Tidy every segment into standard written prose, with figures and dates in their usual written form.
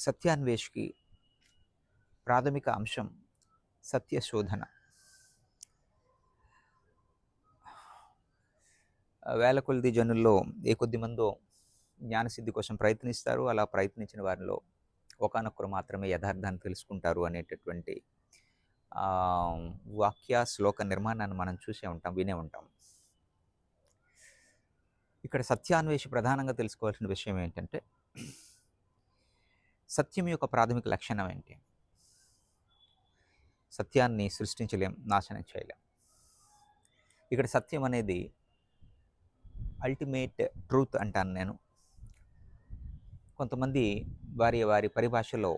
సత్యాన్వేషికి ప్రాథమిక అంశం సత్యశోధన. వేల కొలది జనుల్లో ఏ కొద్ది మందో జ్ఞానసిద్ధి కోసం ప్రయత్నిస్తారు. అలా ప్రయత్నించిన వారిలో ఒకానొక్కరు మాత్రమే యథార్థాన్ని తెలుసుకుంటారు అనేటటువంటి వాక్య శ్లోక నిర్మాణాన్ని మనం చూసే ఉంటాం, వినే ఉంటాం. ఇక్కడ సత్యాన్వేషి ప్రధానంగా తెలుసుకోవాల్సిన విషయం ఏంటంటే, సత్యం యొక్క ప్రాథమిక లక్షణం ఏంటి? సత్యాన్ని సృష్టించలేం, నాశనం చేయలేం. ఇక్కడ సత్యం అనేది అల్టిమేట్ ట్రూత్ అంటాను నేను. కొంతమంది వారి పరిభాషలో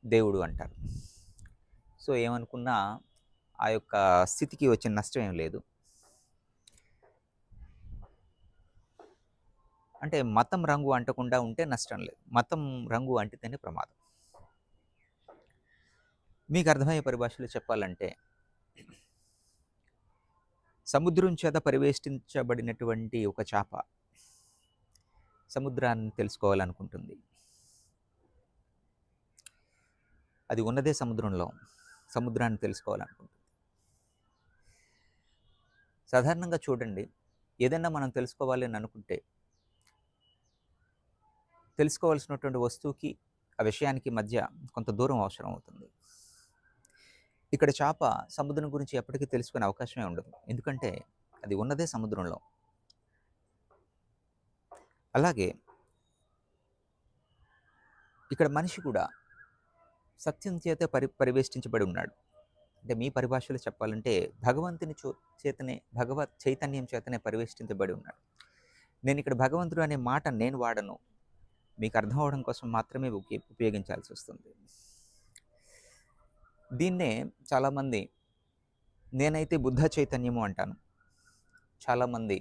దేవుడు అంటారు. సో ఏమనుకున్నా ఆ యొక్క స్థితికి వచ్చిన నష్టం ఏం లేదు. అంటే మతం రంగు అంటకుండా ఉంటే నష్టం లేదు, మతం రంగు అంటితేనే ప్రమాదం. మీకు అర్థమయ్యే పరిభాషలో చెప్పాలంటే, సముద్రం చేత పరివేష్టించబడినటువంటి ఒక చేప సముద్రాన్ని తెలుసుకోవాలనుకుంటుంది. అది ఉన్నదే సముద్రంలో, సముద్రాన్ని తెలుసుకోవాలనుకుంటుంది. సాధారణంగా చూడండి, ఏదైనా మనం తెలుసుకోవాలి అని అనుకుంటే తెలుసుకోవాల్సినటువంటి వస్తువుకి ఆ విషయానికి మధ్య కొంత దూరం అవసరం అవుతుంది. ఇక్కడ చేప సముద్రం గురించి ఎప్పటికీ తెలుసుకునే అవకాశమే ఉండదు, ఎందుకంటే అది ఉన్నదే సముద్రంలో. అలాగే ఇక్కడ మనిషి కూడా సత్యం చేత పరివేష్టించబడి ఉన్నాడు. అంటే మీ పరిభాషలో చెప్పాలంటే భగవంతుని చేతనే, భగవత్ చైతన్యం చేతనే పరివేష్టించబడి ఉన్నాడు. నేను ఇక్కడ భగవంతుడు అనే మాట నేను వాడను, మీకు అర్థం అవడం కోసం మాత్రమే ఉపయోగించాల్సి వస్తుంది. దీన్నే చాలామంది నేనైతే బుద్ధ చైతన్యము అంటాను, చాలామంది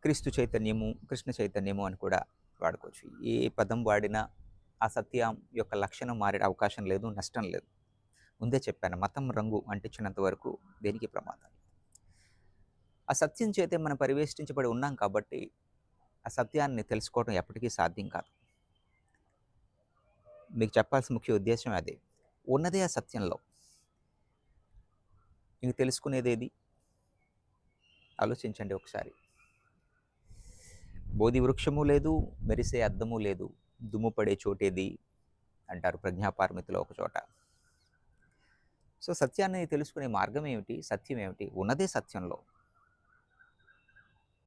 క్రీస్తు చైతన్యము, కృష్ణ చైతన్యము అని కూడా వాడుకోవచ్చు. ఏ పదం వాడినా ఆ సత్యం యొక్క లక్షణం మారే అవకాశం లేదు, నష్టం లేదు. ముందే చెప్పాను, మతం రంగు అంటించినంత వరకు దేనికి ప్రమాదం. ఆ సత్యం చేతే మనం పరివేష్టించబడి ఉన్నాం కాబట్టి ఆ సత్యాన్ని తెలుసుకోవడం ఎప్పటికీ సాధ్యం కాదు. మీకు చెప్పాల్సిన ముఖ్య ఉద్దేశం అదే. ఉన్నదే ఆ సత్యంలో, ఇంక తెలుసుకునేది ఏది? ఆలోచించండి ఒకసారి. బోధి వృక్షము లేదు, మెరిసే అద్దము లేదు, దుమ్ము పడే చోటేది అంటారు ప్రజ్ఞాపారమితిలో ఒక చోట. సో సత్యాన్ని తెలుసుకునే మార్గం ఏమిటి? సత్యం ఏమిటి? ఉన్నదే సత్యంలో.